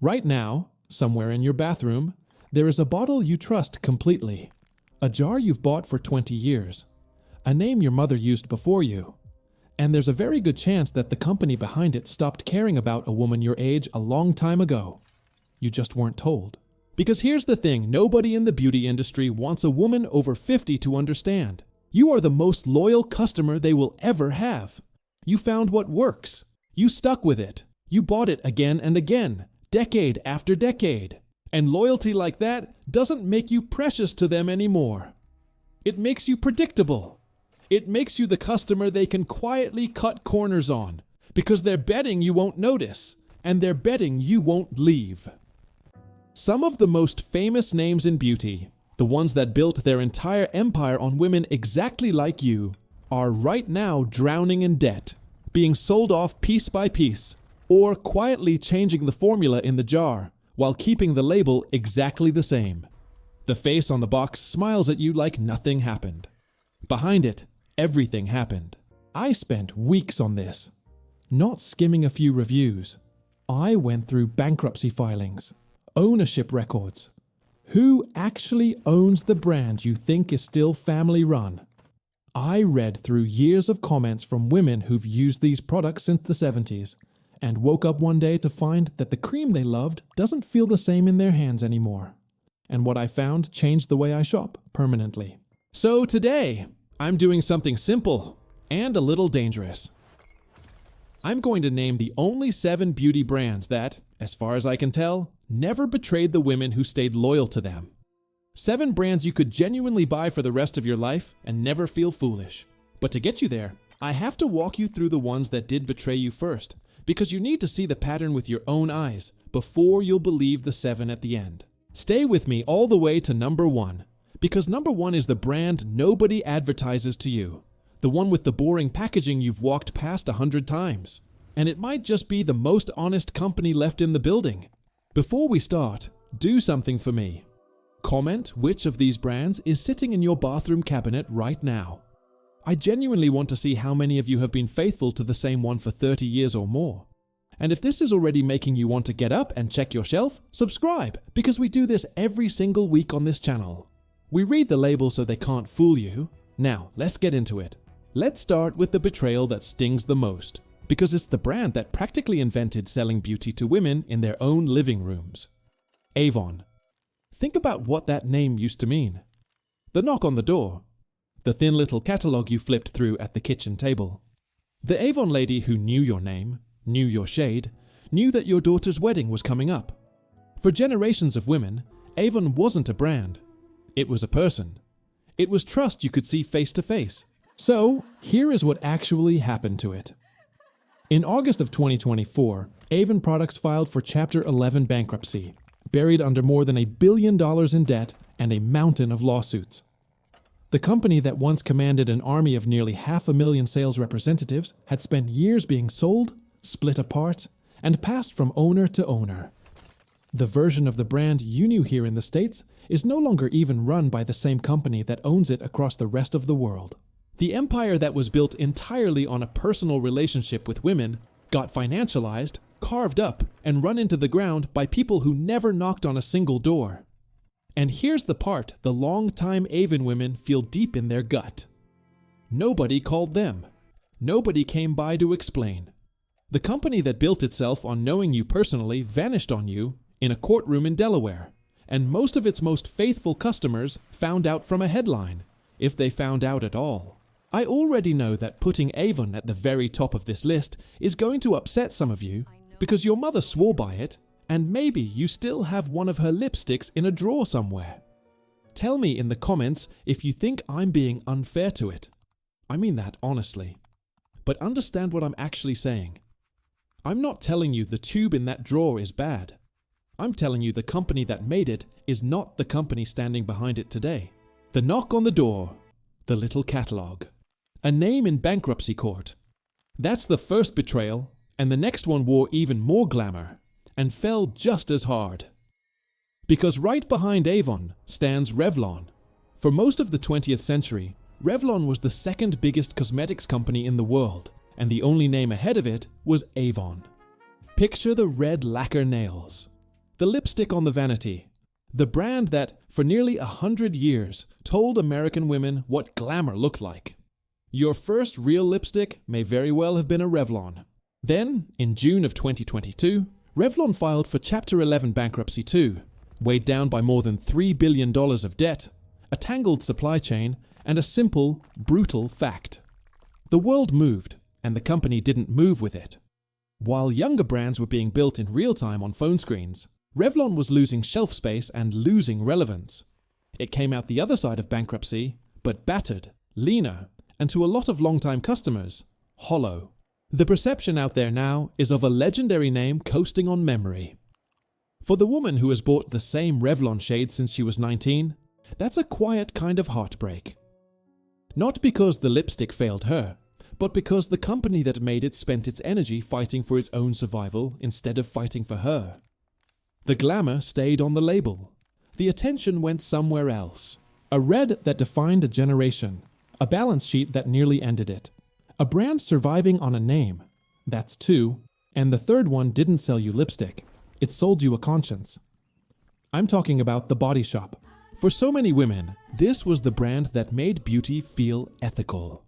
Right now, somewhere in your bathroom, there is a bottle you trust completely, a jar you've bought for 20 years, a name your mother used before you, and there's a very good chance that the company behind it stopped caring about a woman your age a long time ago. You just weren't told. Because here's the thing, nobody in the beauty industry wants a woman over 50 to understand. You are the most loyal customer they will ever have. You found what works. You stuck with it. You bought it again and again, decade after decade. And loyalty like that doesn't make you precious to them anymore. It makes you predictable. It makes you the customer they can quietly cut corners on because they're betting you won't notice and they're betting you won't leave. Some of the most famous names in beauty, the ones that built their entire empire on women exactly like you, are right now drowning in debt, being sold off piece by piece, or quietly changing the formula in the jar while keeping the label exactly the same. The face on the box smiles at you like nothing happened. Behind it, everything happened. I spent weeks on this, not skimming a few reviews. I went through bankruptcy filings, ownership records. Who actually owns the brand you think is still family run? I read through years of comments from women who've used these products since the 70s and woke up one day to find that the cream they loved doesn't feel the same in their hands anymore. And what I found changed the way I shop permanently. So today, I'm doing something simple and a little dangerous. I'm going to name the only 7 beauty brands that, as far as I can tell, never betrayed the women who stayed loyal to them. 7 brands you could genuinely buy for the rest of your life and never feel foolish. But to get you there, I have to walk you through the ones that did betray you first, because you need to see the pattern with your own eyes before you'll believe the 7 at the end. Stay with me all the way to number 1, because number 1 is the brand nobody advertises to you, the one with the boring packaging you've walked past 100 times. And it might just be the most honest company left in the building. Before we start, do something for me. Comment which of these brands is sitting in your bathroom cabinet right now. I genuinely want to see how many of you have been faithful to the same one for 30 years or more. And if this is already making you want to get up and check your shelf, subscribe, because we do this every single week on this channel. We read the label so they can't fool you. Now, let's get into it. Let's start with the betrayal that stings the most, because it's the brand that practically invented selling beauty to women in their own living rooms. Avon. Think about what that name used to mean. The knock on the door. The thin little catalog you flipped through at the kitchen table. The Avon lady who knew your name, knew your shade, knew that your daughter's wedding was coming up. For generations of women, Avon wasn't a brand. It was a person. It was trust you could see face to face. So, here is what actually happened to it. In August of 2024, Avon Products filed for Chapter 11 bankruptcy, buried under more than $1 billion in debt and a mountain of lawsuits. The company that once commanded an army of nearly 500,000 sales representatives had spent years being sold, split apart, and passed from owner to owner. The version of the brand you knew here in the States is no longer even run by the same company that owns it across the rest of the world. The empire that was built entirely on a personal relationship with women got financialized, carved up, and run into the ground by people who never knocked on a single door. And here's the part the long-time Avon women feel deep in their gut. Nobody called them. Nobody came by to explain. The company that built itself on knowing you personally vanished on you in a courtroom in Delaware, and most of its most faithful customers found out from a headline, if they found out at all. I already know that putting Avon at the very top of this list is going to upset some of you because your mother swore by it, and maybe you still have one of her lipsticks in a drawer somewhere. Tell me in the comments if you think I'm being unfair to it. I mean that honestly. But understand what I'm actually saying. I'm not telling you the tube in that drawer is bad. I'm telling you the company that made it is not the company standing behind it today. The knock on the door. The little catalog. A name in bankruptcy court. That's the first betrayal, and the next one wore even more glamour, and fell just as hard. Because right behind Avon stands Revlon. For most of the 20th century, Revlon was the second biggest cosmetics company in the world, and the only name ahead of it was Avon. Picture the red lacquer nails, the lipstick on the vanity. The brand that, for nearly 100 years, told American women what glamour looked like. Your first real lipstick may very well have been a Revlon. Then, in June of 2022, Revlon filed for Chapter 11 bankruptcy too, weighed down by more than $3 billion of debt, a tangled supply chain, and a simple, brutal fact. The world moved, and the company didn't move with it. While younger brands were being built in real time on phone screens, Revlon was losing shelf space and losing relevance. It came out the other side of bankruptcy, but battered, leaner, and to a lot of longtime customers, hollow. The perception out there now is of a legendary name coasting on memory. For the woman who has bought the same Revlon shade since she was 19, that's a quiet kind of heartbreak. Not because the lipstick failed her, but because the company that made it spent its energy fighting for its own survival instead of fighting for her. The glamour stayed on the label. The attention went somewhere else. A red that defined a generation. A balance sheet that nearly ended it. A brand surviving on a name. That's two. And the third one didn't sell you lipstick. It sold you a conscience. I'm talking about The Body Shop. For so many women, this was the brand that made beauty feel ethical.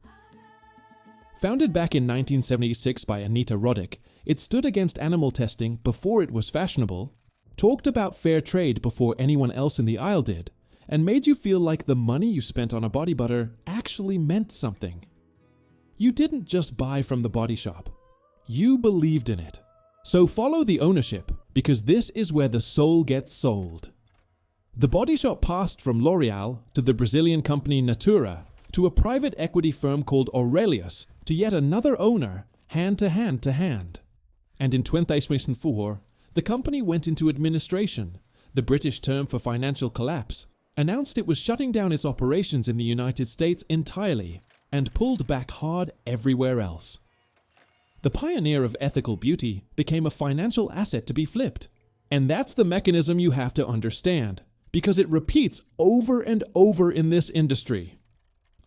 Founded back in 1976 by Anita Roddick, it stood against animal testing before it was fashionable, talked about fair trade before anyone else in the aisle did, and made you feel like the money you spent on a body butter actually meant something. You didn't just buy from The Body Shop. You believed in it. So follow the ownership, because this is where the soul gets sold. The Body Shop passed from L'Oreal to the Brazilian company Natura to a private equity firm called Aurelius to yet another owner, hand to hand to hand. And in 2024, the company went into administration, the British term for financial collapse, announced it was shutting down its operations in the United States entirely, and pulled back hard everywhere else. The pioneer of ethical beauty became a financial asset to be flipped. And that's the mechanism you have to understand, because it repeats over and over in this industry.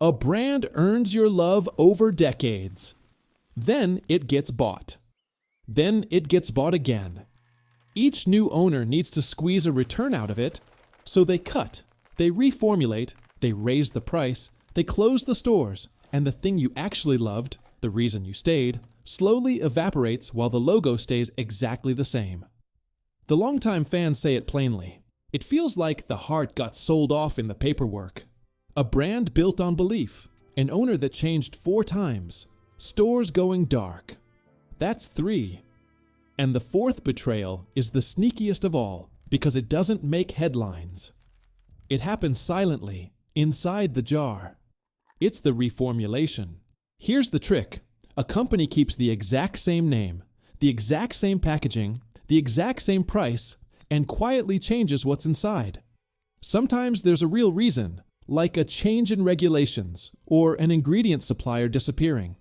A brand earns your love over decades. Then it gets bought. Then it gets bought again. Each new owner needs to squeeze a return out of it, so they cut, they reformulate, they raise the price, they close the stores, and the thing you actually loved, the reason you stayed, slowly evaporates while the logo stays exactly the same. The longtime fans say it plainly. It feels like the heart got sold off in the paperwork. A brand built on belief, an owner that changed 4 times, stores going dark. That's 3. And the 4th betrayal is the sneakiest of all because it doesn't make headlines. It happens silently, inside the jar. It's the reformulation. Here's the trick. A company keeps the exact same name, the exact same packaging, the exact same price, and quietly changes what's inside. Sometimes there's a real reason, like a change in regulations or an ingredient supplier disappearing.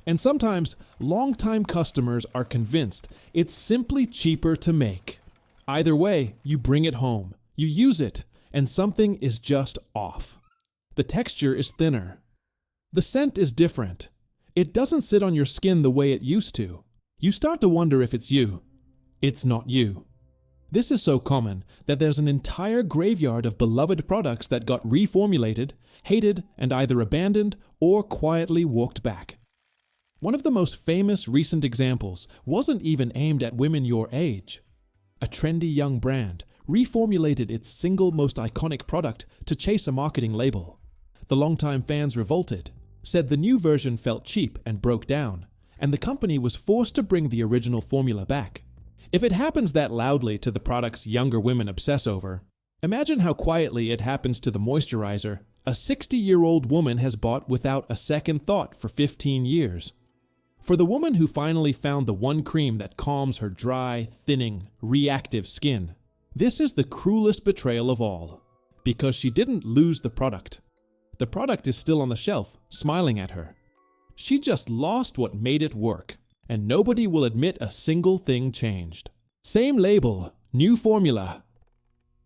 And sometimes longtime customers are convinced it's simply cheaper to make. Either way, you bring it home, you use it, and something is just off. The texture is thinner. The scent is different. It doesn't sit on your skin the way it used to. You start to wonder if it's you. It's not you. This is so common that there's an entire graveyard of beloved products that got reformulated, hated, and either abandoned or quietly walked back. One of the most famous recent examples wasn't even aimed at women your age. A trendy young brand reformulated its single most iconic product to chase a marketing label. The longtime fans revolted, said the new version felt cheap and broke down, and the company was forced to bring the original formula back. If it happens that loudly to the products younger women obsess over, imagine how quietly it happens to the moisturizer a 60-year-old woman has bought without a second thought for 15 years. For the woman who finally found the one cream that calms her dry, thinning, reactive skin, this is the cruelest betrayal of all, because she didn't lose the product. The product is still on the shelf, smiling at her. She just lost what made it work, and nobody will admit a single thing changed. Same label, new formula.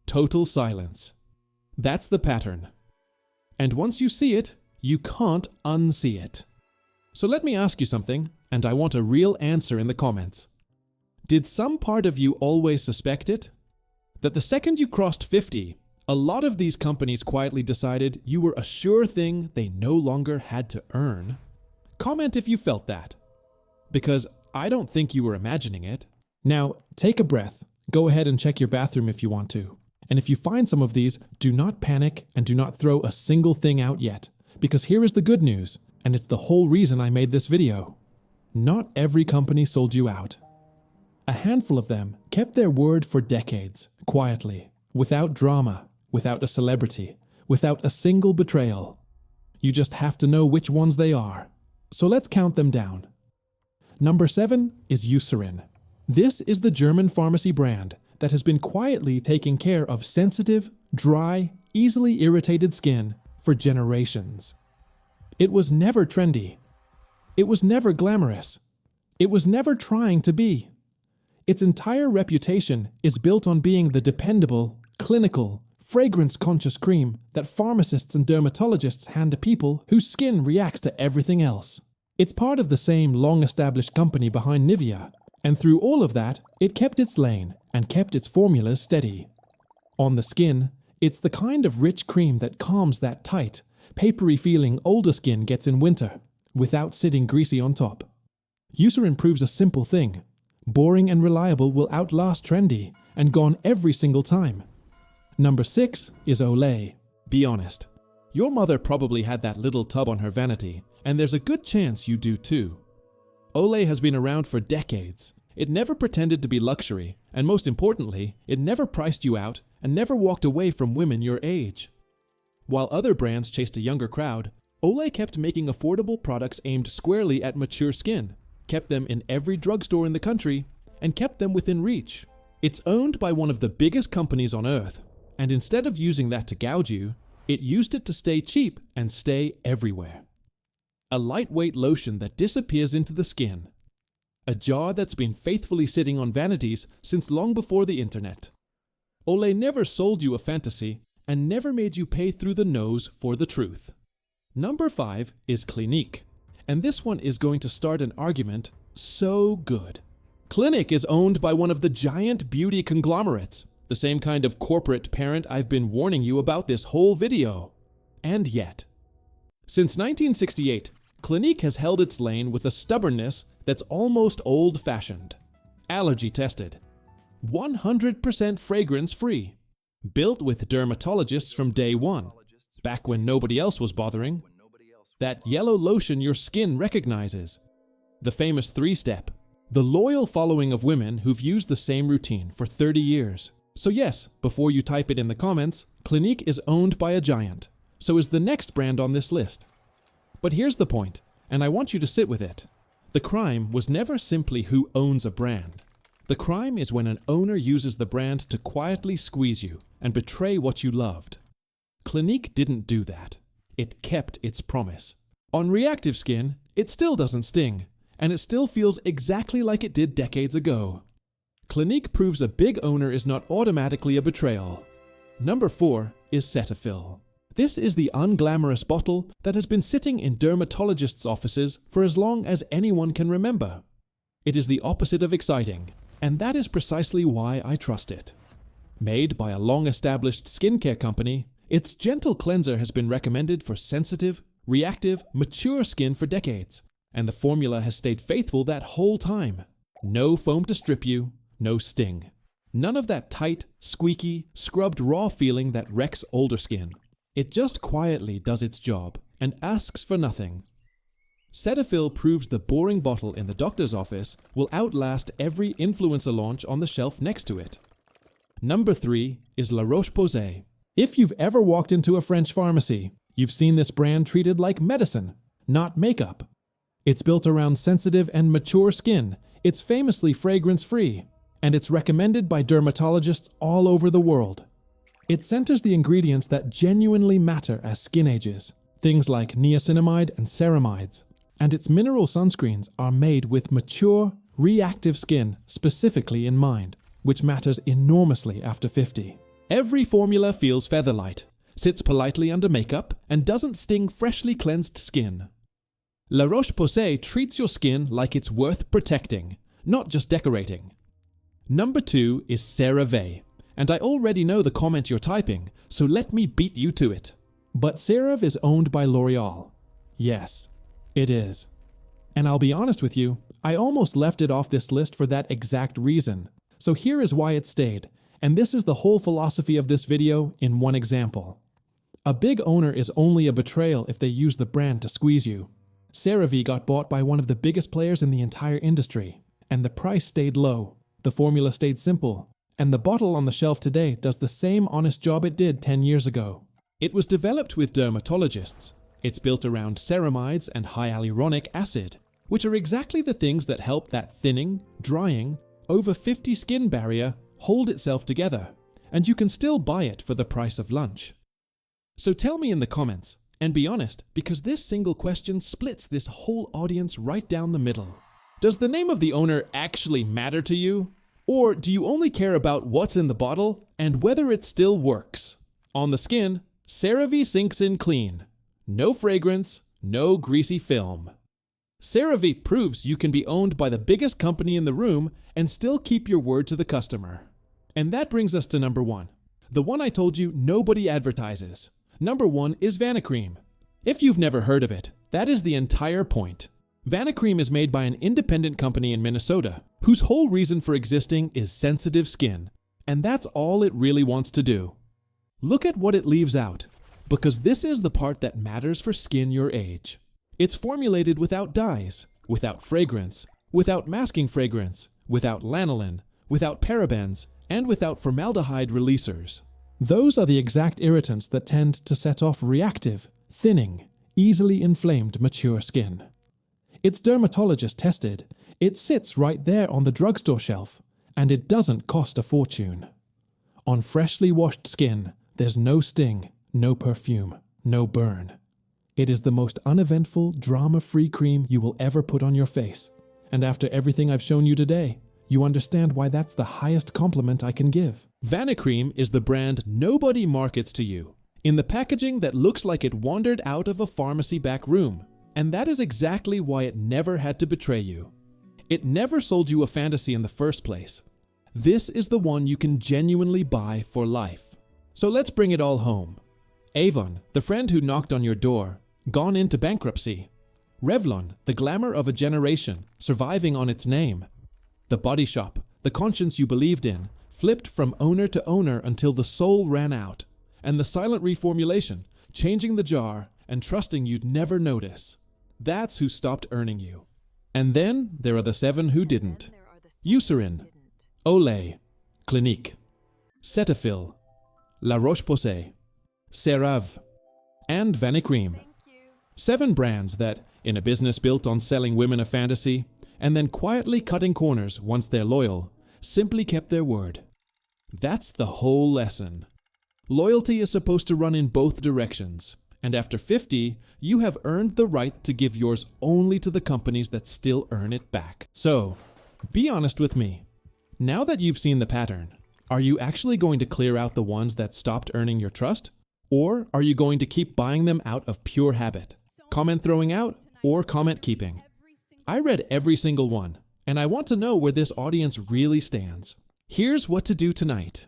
Total silence. That's the pattern. And once you see it, you can't unsee it. So let me ask you something, and I want a real answer in the comments. Did some part of you always suspect it? that the second you crossed 50, a lot of these companies quietly decided you were a sure thing they no longer had to earn? Comment if you felt that, because I don't think you were imagining it. Now, take a breath. Go ahead and check your bathroom if you want to. And if you find some of these, do not panic and do not throw a single thing out yet, because here is the good news, and it's the whole reason I made this video. Not every company sold you out. A handful of them kept their word for decades, quietly, without drama, without a celebrity, without a single betrayal. You just have to know which ones they are. So let's count them down. Number 7 is Eucerin. This is the German pharmacy brand that has been quietly taking care of sensitive, dry, easily irritated skin for generations. It was never trendy. It was never glamorous. It was never trying to be. Its entire reputation is built on being the dependable, clinical, fragrance-conscious cream that pharmacists and dermatologists hand to people whose skin reacts to everything else. It's part of the same long-established company behind Nivea, and through all of that, it kept its lane and kept its formulas steady. On the skin, it's the kind of rich cream that calms that tight, papery feeling older skin gets in winter, without sitting greasy on top. Eucerin proves a simple thing. Boring and reliable will outlast trendy, and gone every single time. Number 6 is Olay. Be honest. Your mother probably had that little tub on her vanity, and there's a good chance you do too. Olay has been around for decades. It never pretended to be luxury, and most importantly, it never priced you out and never walked away from women your age. While other brands chased a younger crowd, Olay kept making affordable products aimed squarely at mature skin, kept them in every drugstore in the country, and kept them within reach. It's owned by one of the biggest companies on earth, and instead of using that to gouge you, it used it to stay cheap and stay everywhere. A lightweight lotion that disappears into the skin. A jar that's been faithfully sitting on vanities since long before the internet. Olay never sold you a fantasy and never made you pay through the nose for the truth. Number 5 is Clinique, and this one is going to start an argument so good. Clinique is owned by one of the giant beauty conglomerates, the same kind of corporate parent I've been warning you about this whole video. And yet, since 1968, Clinique has held its lane with a stubbornness that's almost old-fashioned. Allergy tested. 100% fragrance-free. Built with dermatologists from day one, back when nobody else was bothering. That yellow lotion your skin recognizes. The famous 3-step. The loyal following of women who've used the same routine for 30 years. So yes, before you type it in the comments, Clinique is owned by a giant. So is the next brand on this list. But here's the point, and I want you to sit with it. The crime was never simply who owns a brand. The crime is when an owner uses the brand to quietly squeeze you and betray what you loved. Clinique didn't do that. It kept its promise. On reactive skin, it still doesn't sting, and it still feels exactly like it did decades ago. Clinique proves a big owner is not automatically a betrayal. Number 4 is Cetaphil. This is the unglamorous bottle that has been sitting in dermatologists' offices for as long as anyone can remember. It is the opposite of exciting, and that is precisely why I trust it. Made by a long-established skincare company, its gentle cleanser has been recommended for sensitive, reactive, mature skin for decades, and the formula has stayed faithful that whole time. No foam to strip you, no sting. None of that tight, squeaky, scrubbed raw feeling that wrecks older skin. It just quietly does its job and asks for nothing. Cetaphil proves the boring bottle in the doctor's office will outlast every influencer launch on the shelf next to it. Number 3 is La Roche-Posay. If you've ever walked into a French pharmacy, you've seen this brand treated like medicine, not makeup. It's built around sensitive and mature skin, it's famously fragrance-free, and it's recommended by dermatologists all over the world. It centers the ingredients that genuinely matter as skin ages, things like niacinamide and ceramides, and its mineral sunscreens are made with mature, reactive skin specifically in mind, which matters enormously after 50. Every formula feels featherlight, sits politely under makeup, and doesn't sting freshly cleansed skin. La Roche-Posay treats your skin like it's worth protecting, not just decorating. Number 2 is CeraVe, and I already know the comment you're typing, so let me beat you to it. But CeraVe is owned by L'Oreal. Yes, it is. And I'll be honest with you, I almost left it off this list for that exact reason. So here is why it stayed, and this is the whole philosophy of this video in one example. A big owner is only a betrayal if they use the brand to squeeze you. CeraVe got bought by one of the biggest players in the entire industry, and the price stayed low, the formula stayed simple, and the bottle on the shelf today does the same honest job it did 10 years ago. It was developed with dermatologists. It's built around ceramides and hyaluronic acid, which are exactly the things that help that thinning, drying, over 50 skin barrier hold itself together, and you can still buy it for the price of lunch. So tell me in the comments, and be honest, because this single question splits this whole audience right down the middle. Does the name of the owner actually matter to you? Or do you only care about what's in the bottle and whether it still works? On the skin, CeraVe sinks in clean. No fragrance, no greasy film. CeraVe proves you can be owned by the biggest company in the room and still keep your word to the customer. And that brings us to number 1. The one I told you nobody advertises. Number 1 is Vanicream. If you've never heard of it, that is the entire point. Vanicream is made by an independent company in Minnesota, whose whole reason for existing is sensitive skin, and that's all it really wants to do. Look at what it leaves out, because this is the part that matters for skin your age. It's formulated without dyes, without fragrance, without masking fragrance, without lanolin, without parabens, and without formaldehyde releasers. Those are the exact irritants that tend to set off reactive, thinning, easily inflamed mature skin. It's dermatologist tested, it sits right there on the drugstore shelf, and it doesn't cost a fortune. On freshly washed skin, there's no sting, no perfume, no burn. It is the most uneventful, drama-free cream you will ever put on your face, and after everything I've shown you today, you understand why that's the highest compliment I can give. Vanicream is the brand nobody markets to you, in the packaging that looks like it wandered out of a pharmacy back room. And that is exactly why it never had to betray you. It never sold you a fantasy in the first place. This is the one you can genuinely buy for life. So let's bring it all home. Avon, the friend who knocked on your door, gone into bankruptcy. Revlon, the glamour of a generation, surviving on its name. The Body Shop, the conscience you believed in, flipped from owner to owner until the soul ran out. And the silent reformulation, changing the jar and trusting you'd never notice. That's who stopped earning you. And then there are the 7 who didn't. Eucerin, Olay, Clinique, Cetaphil, La Roche-Posay, CeraVe, and Vanicream. 7 brands that, in a business built on selling women a fantasy, and then quietly cutting corners once they're loyal, simply kept their word. That's the whole lesson. Loyalty is supposed to run in both directions. And after 50, you have earned the right to give yours only to the companies that still earn it back. So, be honest with me. Now that you've seen the pattern, are you actually going to clear out the ones that stopped earning your trust? Or are you going to keep buying them out of pure habit? Comment throwing out or comment keeping? I read every single one, and I want to know where this audience really stands. Here's what to do tonight.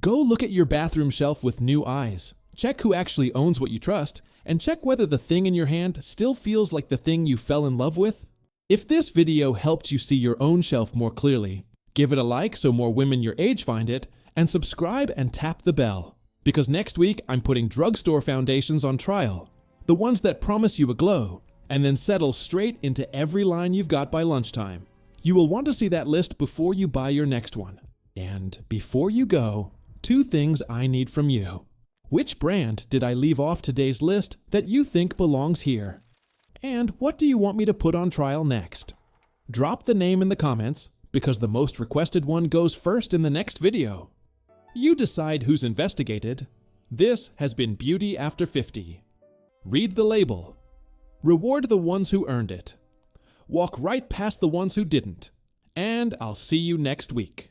Go look at your bathroom shelf with new eyes. Check who actually owns what you trust, and check whether the thing in your hand still feels like the thing you fell in love with. If this video helped you see your own shelf more clearly, give it a like so more women your age find it, and subscribe and tap the bell. Because next week I'm putting drugstore foundations on trial, the ones that promise you a glow, and then settle straight into every line you've got by lunchtime. You will want to see that list before you buy your next one. And before you go, 2 things I need from you. Which brand did I leave off today's list that you think belongs here? And what do you want me to put on trial next? Drop the name in the comments, because the most requested one goes first in the next video. You decide who's investigated. This has been Beauty After 50. Read the label. Reward the ones who earned it. Walk right past the ones who didn't. And I'll see you next week.